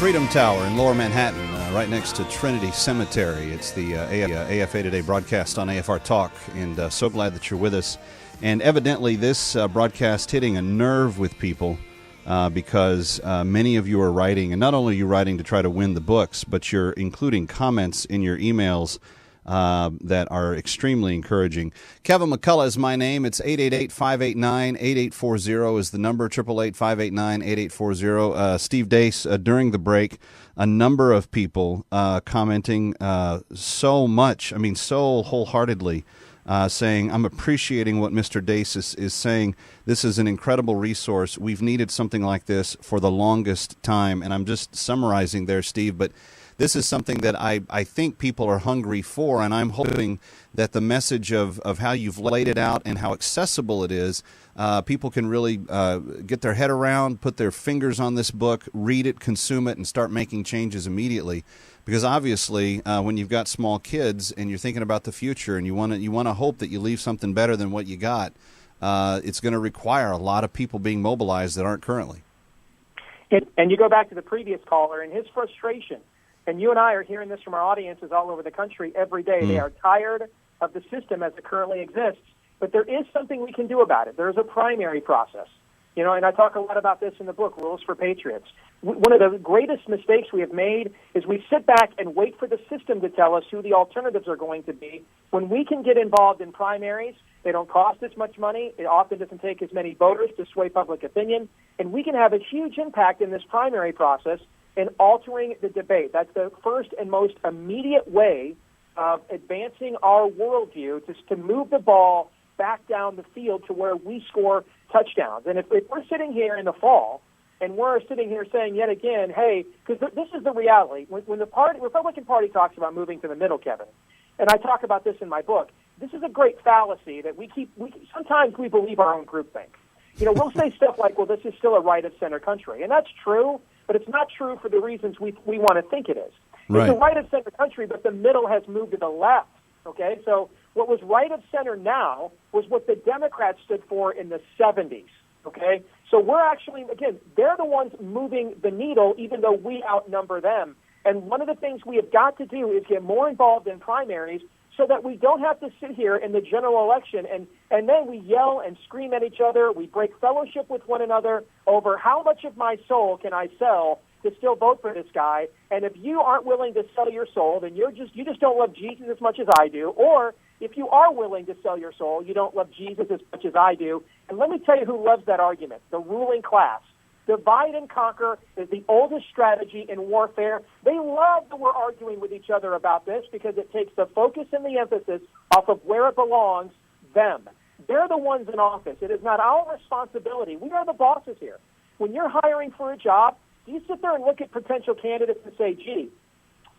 Freedom Tower in Lower Manhattan, right next to Trinity Cemetery. It's the AFA Today broadcast on AFR Talk, and so glad that you're with us. And evidently this broadcast hitting a nerve with people because many of you are writing, and not only are you writing to try to win the books, but you're including comments in your emails that are extremely encouraging. Kevin McCullough is my name. It's 888-589-8840 is the number, 888-589-8840. Steve Deace, during the break, a number of people commenting so wholeheartedly, saying, I'm appreciating what Mr. Deace is saying. This is an incredible resource. We've needed something like this for the longest time. And I'm just summarizing there, Steve, but this is something that I think people are hungry for, and I'm hoping that the message of how you've laid it out and how accessible it is, people can really get their head around, put their fingers on this book, read it, consume it, and start making changes immediately. Because obviously, when you've got small kids and you're thinking about the future and you want to hope that you leave something better than what you got, it's going to require a lot of people being mobilized that aren't currently. And you go back to the previous caller and his frustration. And you and I are hearing this from our audiences all over the country every day. They are tired of the system as it currently exists. But there is something we can do about it. There is a primary process. You know, and I talk a lot about this in the book, Rules for Patriots. One of the greatest mistakes we have made is we sit back and wait for the system to tell us who the alternatives are going to be. When we can get involved in primaries, they don't cost as much money. It often doesn't take as many voters to sway public opinion. And we can have a huge impact in this primary process in altering the debate. That's the first and most immediate way of advancing our worldview to move the ball back down the field to where we score touchdowns. And if we're sitting here in the fall and we're sitting here saying yet again, hey, because this is the reality. When the Republican Party talks about moving to the middle, Kevin, and I talk about this in my book, this is a great fallacy that sometimes we believe our own groupthink. You know, we'll say stuff like, well, this is still a right-of-center country. And that's true, but it's not true for the reasons we want to think it is. Right. It's a right-of-center country, but the middle has moved to the left, okay? So what was right-of-center now was what the Democrats stood for in the 70s, okay? So we're actually, again, they're the ones moving the needle, even though we outnumber them. And one of the things we have got to do is get more involved in primaries so that we don't have to sit here in the general election and then we yell and scream at each other. We break fellowship with one another over how much of my soul can I sell to still vote for this guy. And if you aren't willing to sell your soul, then you just don't love Jesus as much as I do. Or if you are willing to sell your soul, you don't love Jesus as much as I do. And let me tell you who loves that argument, the ruling class. Divide and conquer is the oldest strategy in warfare. They love that we're arguing with each other about this because it takes the focus and the emphasis off of where it belongs, them. They're the ones in office. It is not our responsibility. We are the bosses here. When you're hiring for a job, do you sit there and look at potential candidates and say, gee,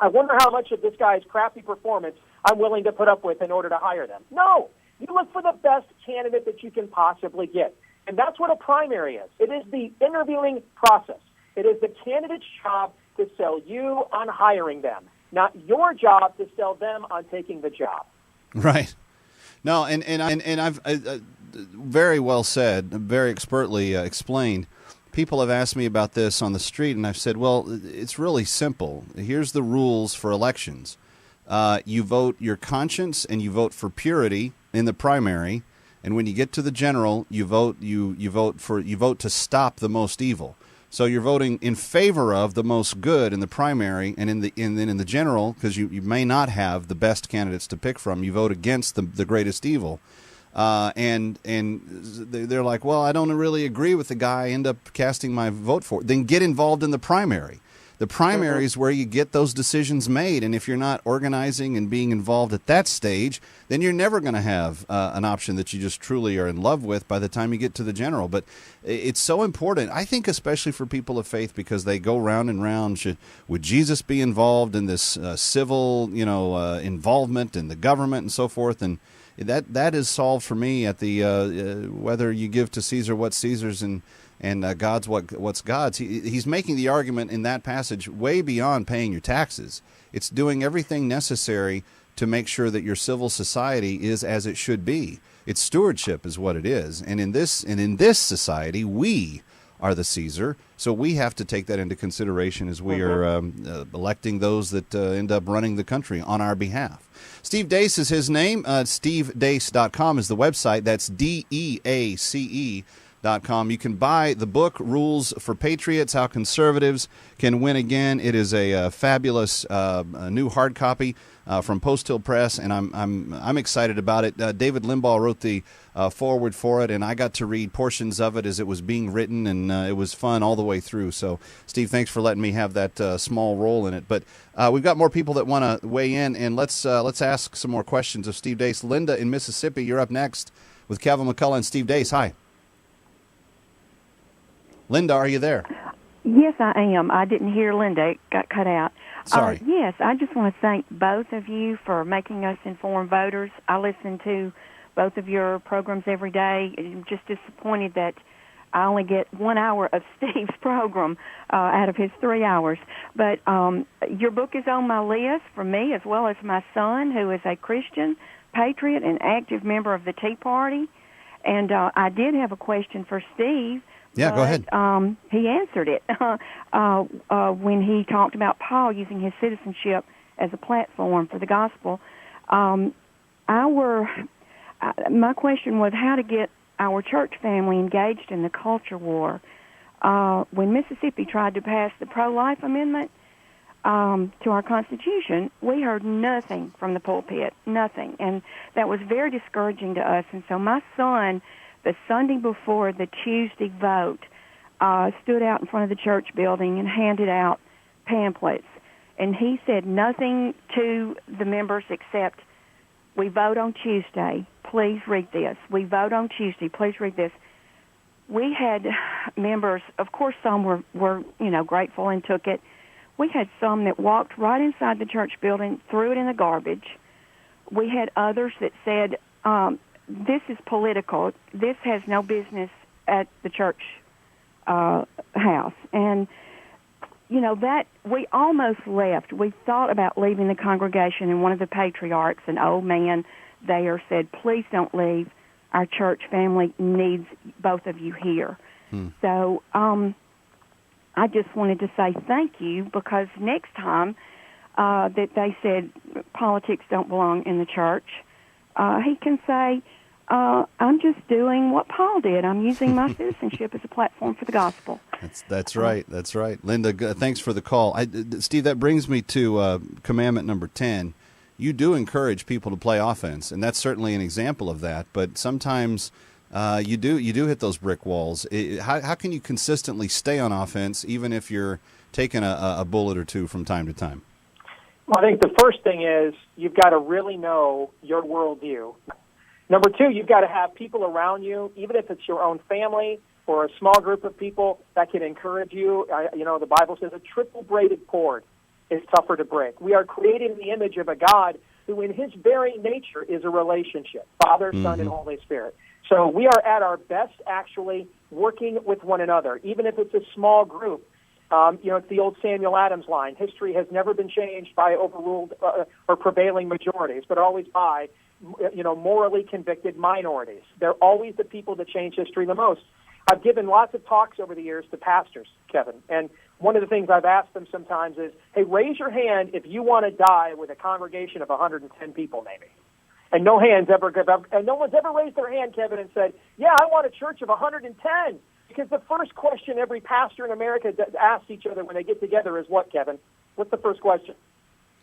I wonder how much of this guy's crappy performance I'm willing to put up with in order to hire them? No. You look for the best candidate that you can possibly get. And that's what a primary is. It is the interviewing process. It is the candidate's job to sell you on hiring them, not your job to sell them on taking the job. Right. No, and I've very well said, very expertly explained. People have asked me about this on the street, and I've said, well, it's really simple. Here's the rules for elections. You vote your conscience, and you vote for purity in the primary. And when you get to the general, you vote to stop the most evil. So you're voting in favor of the most good in the primary, and then in the general, because you may not have the best candidates to pick from, you vote against the greatest evil. And they're like, well, I don't really agree with the guy I end up casting my vote for. Then get involved in the primary. The primary is where you get those decisions made, and if you're not organizing and being involved at that stage, then you're never going to have an option that you just truly are in love with by the time you get to the general. But it's so important, I think, especially for people of faith, because they go round and round. Would Jesus be involved in this civil, involvement in the government and so forth? And that is solved for me at the whether you give to Caesar what's Caesar's and God's what's God's. He's making the argument in that passage way beyond paying your taxes. It's doing everything necessary to make sure that your civil society is as it should be. It's stewardship is what it is. And in this society, we are the Caesar. So we have to take that into consideration as we are electing those that end up running the country on our behalf. Steve Deace is his name. SteveDeace.com is the website. That's DEACE.com. You can buy the book, Rules for Patriots, How Conservatives Can Win Again. It is a fabulous new hard copy from Post Hill Press, and I'm excited about it. David Limbaugh wrote the foreword for it, and I got to read portions of it as it was being written, and it was fun all the way through. So, Steve, thanks for letting me have that small role in it. But we've got more people that want to weigh in, and let's ask some more questions of Steve Deace. Linda in Mississippi, you're up next with Kevin McCullough and Steve Deace. Hi. Linda, are you there? Yes, I am. I didn't hear Linda. It got cut out. Sorry. Yes, I just want to thank both of you for making us informed voters. I listen to both of your programs every day. I'm just disappointed that I only get 1 hour of Steve's program out of his 3 hours. But your book is on my list for me, as well as my son, who is a Christian, patriot, and active member of the Tea Party. And I did have a question for Steve. Yeah, go ahead. He answered it when he talked about Paul using his citizenship as a platform for the gospel. My question was how to get our church family engaged in the culture war. When Mississippi tried to pass the pro-life amendment to our Constitution, we heard nothing from the pulpit, nothing. And that was very discouraging to us. And so my son, the Sunday before the Tuesday vote, stood out in front of the church building and handed out pamphlets. And he said nothing to the members except, we vote on Tuesday, please read this. We vote on Tuesday, please read this. We had members, of course some were grateful and took it. We had some that walked right inside the church building, threw it in the garbage. We had others that said, this is political. This has no business at the church house. And, that we almost left. We thought about leaving the congregation, and one of the patriarchs, an old man there, said, please don't leave. Our church family needs both of you here. So I just wanted to say thank you, because next time that they said politics don't belong in the church, he can say, I'm just doing what Paul did. I'm using my citizenship as a platform for the gospel. That's right. That's right. Linda, thanks for the call. Steve, that brings me to commandment number 10. You do encourage people to play offense, and that's certainly an example of that. But sometimes you do hit those brick walls. How can you consistently stay on offense even if you're taking a bullet or two from time to time? Well, I think the first thing is you've got to really know your worldview. Number two, you've got to have people around you, even if it's your own family or a small group of people that can encourage you. The Bible says a triple braided cord is tougher to break. We are created in the image of a God who in his very nature is a relationship, Father, Son, and Holy Spirit. So we are at our best actually working with one another, even if it's a small group. It's the old Samuel Adams line. History has never been changed by overruled or prevailing majorities, but always by morally convicted minorities. They're always the people that change history the most. I've given lots of talks over the years to pastors, Kevin, and one of the things I've asked them sometimes is, hey, raise your hand if you want to die with a congregation of 110 people, maybe. And no one's ever raised their hand, Kevin, and said, yeah, I want a church of 110. Because the first question every pastor in America asks each other when they get together is what, Kevin? What's the first question?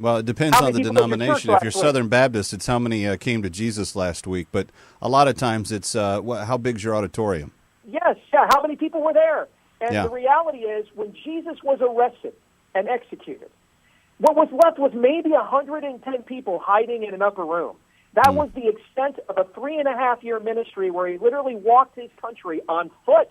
Well, it depends on the denomination. If you're Southern Baptist, it's how many came to Jesus last week. But a lot of times it's how big's your auditorium? Yes, how many people were there? And the reality is when Jesus was arrested and executed, what was left was maybe 110 people hiding in an upper room. That was the extent of a 3.5-year ministry where he literally walked his country on foot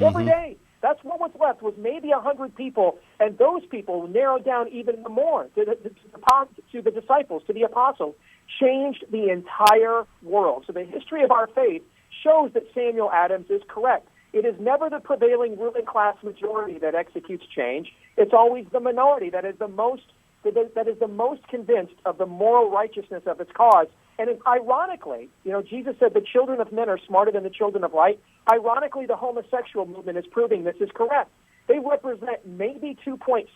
every day. That's what was left, was maybe 100 people, and those people narrowed down even more to the disciples, to the apostles, changed the entire world. So the history of our faith shows that Samuel Adams is correct. It is never the prevailing ruling class majority that executes change. It's always the minority that is the most convinced of the moral righteousness of its cause. And ironically, Jesus said the children of men are smarter than the children of light. Ironically, the homosexual movement is proving this is correct. They represent maybe 2.6%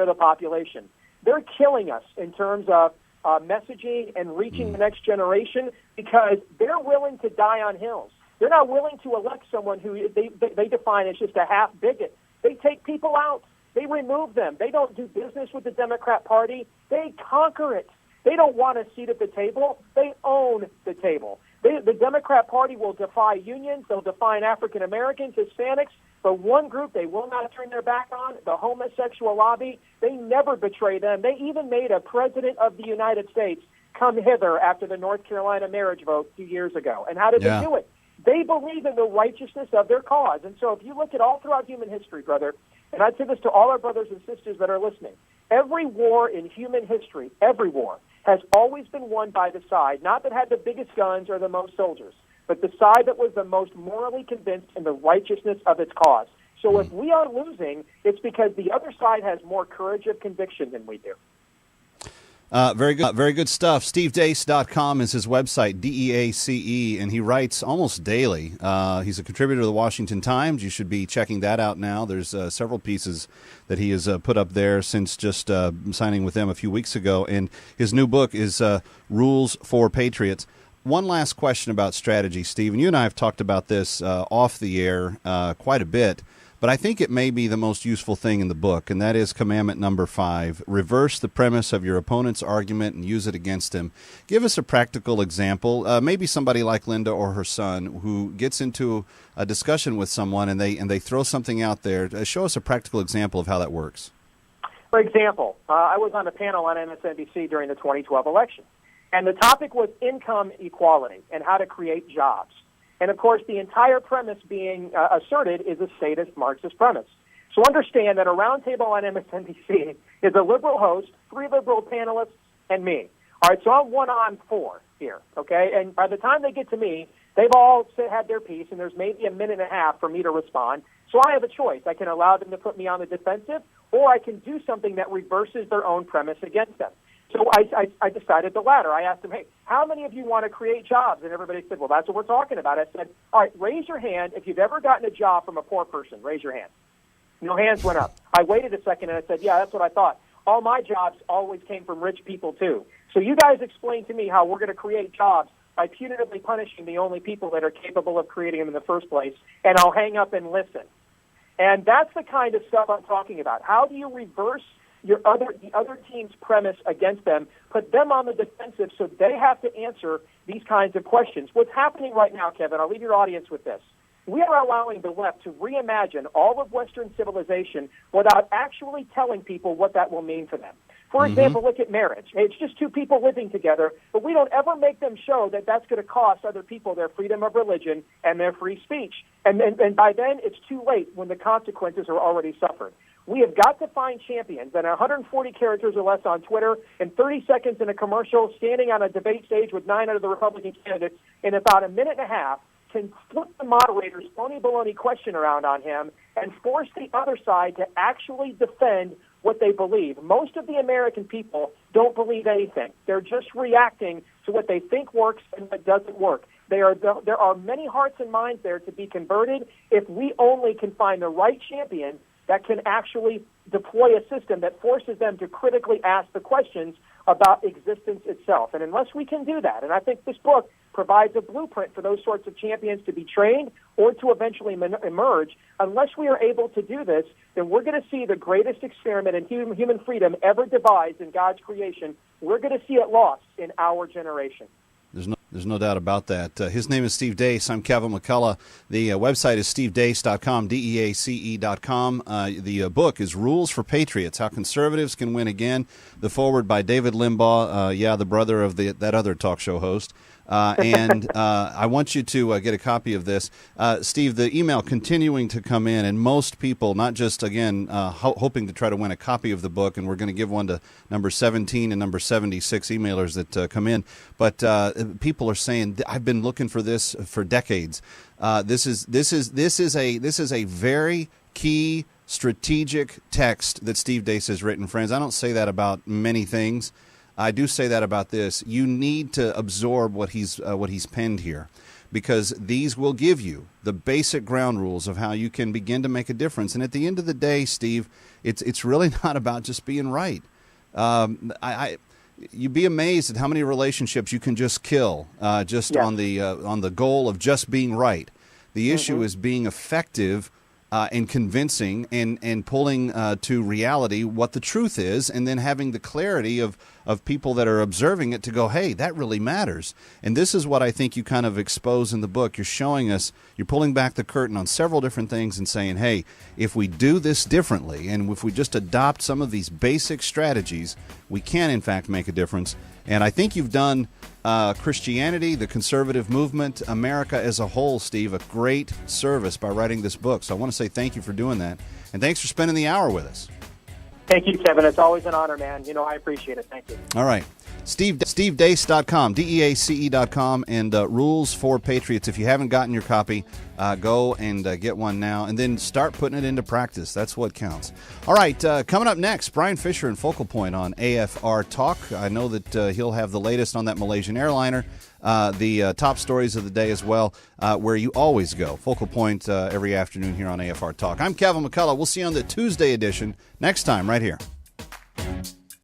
of the population. They're killing us in terms of messaging and reaching the next generation because they're willing to die on hills. They're not willing to elect someone who they define as just a half bigot. They take people out. They remove them. They don't do business with the Democrat Party. They conquer it. They don't want a seat at the table. They own the table. The Democrat Party will defy unions. They'll defy African Americans, Hispanics. But one group they will not turn their back on, the homosexual lobby. They never betray them. They even made a president of the United States come hither after the North Carolina marriage vote 2 years ago. And how did they do it? They believe in the righteousness of their cause. And so if you look at all throughout human history, brother, and I'd say this to all our brothers and sisters that are listening, every war in human history, every war, has always been won by the side, not that had the biggest guns or the most soldiers, but the side that was the most morally convinced in the righteousness of its cause. So if we are losing, it's because the other side has more courage of conviction than we do. Very good stuff. SteveDeace.com is his website, DEACE, and he writes almost daily. He's a contributor to the Washington Times. You should be checking that out now. There's several pieces that he has put up there since just signing with them a few weeks ago. And his new book is Rules for Patriots. One last question about strategy, Steve. And you and I have talked about this off the air quite a bit. But I think it may be the most useful thing in the book, and that is commandment number 5. Reverse the premise of your opponent's argument and use it against him. Give us a practical example. Maybe somebody like Linda or her son who gets into a discussion with someone and they throw something out there. Show us a practical example of how that works. For example, I was on a panel on MSNBC during the 2012 election, and the topic was income equality and how to create jobs. And, of course, the entire premise being asserted is a statist Marxist premise. So understand that a roundtable on MSNBC is a liberal host, 3 liberal panelists, and me. All right, so I'm 1 on 4 here, okay? And by the time they get to me, they've all had their piece, and there's maybe a minute and a half for me to respond. So I have a choice. I can allow them to put me on the defensive, or I can do something that reverses their own premise against them. So I decided the latter. I asked them, hey, how many of you want to create jobs? And everybody said, well, that's what we're talking about. I said, all right, raise your hand if you've ever gotten a job from a poor person. Raise your hand. No hands went up. I waited a second, and I said, yeah, that's what I thought. All my jobs always came from rich people, too. So you guys explain to me how we're going to create jobs by punitively punishing the only people that are capable of creating them in the first place, and I'll hang up and listen. And that's the kind of stuff I'm talking about. How do you reverse the other team's premise against them, put them on the defensive so they have to answer these kinds of questions? What's happening right now, Kevin, I'll leave your audience with this. We are allowing the left to reimagine all of Western civilization without actually telling people what that will mean for them. For example, look at marriage. It's just 2 people living together, but we don't ever make them show that that's going to cost other people their freedom of religion and their free speech. And by then, it's too late when the consequences are already suffered. We have got to find champions that 140 characters or less on Twitter in 30 seconds in a commercial, standing on a debate stage with 9 out of the Republican candidates in about a minute and a half, can flip the moderator's phony baloney question around on him and force the other side to actually defend what they believe. Most of the American people don't believe anything. They're just reacting to what they think works and what doesn't work. There are many hearts and minds there to be converted if we only can find the right champion that can actually deploy a system that forces them to critically ask the questions about existence itself. And unless we can do that, and I think this book provides a blueprint for those sorts of champions to be trained or to eventually emerge, unless we are able to do this, then we're going to see the greatest experiment in human freedom ever devised in God's creation. We're going to see it lost in our generation. There's no doubt about that. His name is Steve Deace. I'm Kevin McCullough. The website is stevedeace.com, DEACE.com. The book is Rules for Patriots, How Conservatives Can Win Again. The foreword by David Limbaugh, the brother of that other talk show host. And I want you to get a copy of this. Steve, the email continuing to come in, and most people, not just, again, hoping to try to win a copy of the book, and we're going to give one to number 17 and number 76 emailers that come in, but people are saying, I've been looking for this for decades. This is a very key strategic text that Steve Deace has written, friends. I don't say that about many things. I do say that about this. You need to absorb what he's penned here, because these will give you the basic ground rules of how you can begin to make a difference. And at the end of the day, Steve, it's really not about just being right. You'd be amazed at how many relationships you can just kill on the goal of just being right. The issue is being effective and convincing and pulling to reality what the truth is, and then having the clarity of people that are observing it to go, hey, that really matters. And this is what I think you kind of expose in the book. You're showing us, you're pulling back the curtain on several different things and saying, hey, if we do this differently and if we just adopt some of these basic strategies, we can, in fact, make a difference. And I think you've done Christianity, the conservative movement, America as a whole, Steve, a great service by writing this book. So I want to say thank you for doing that. And thanks for spending the hour with us. Thank you, Kevin. It's always an honor, man. I appreciate it. Thank you. All right. SteveDeace.com, DEACE.com, and Rules for Patriots. If you haven't gotten your copy, go and get one now, and then start putting it into practice. That's what counts. All right, coming up next, Brian Fisher and Focal Point on AFR Talk. I know that he'll have the latest on that Malaysian airliner, the top stories of the day as well, where you always go. Focal Point every afternoon here on AFR Talk. I'm Kevin McCullough. We'll see you on the Tuesday edition next time right here.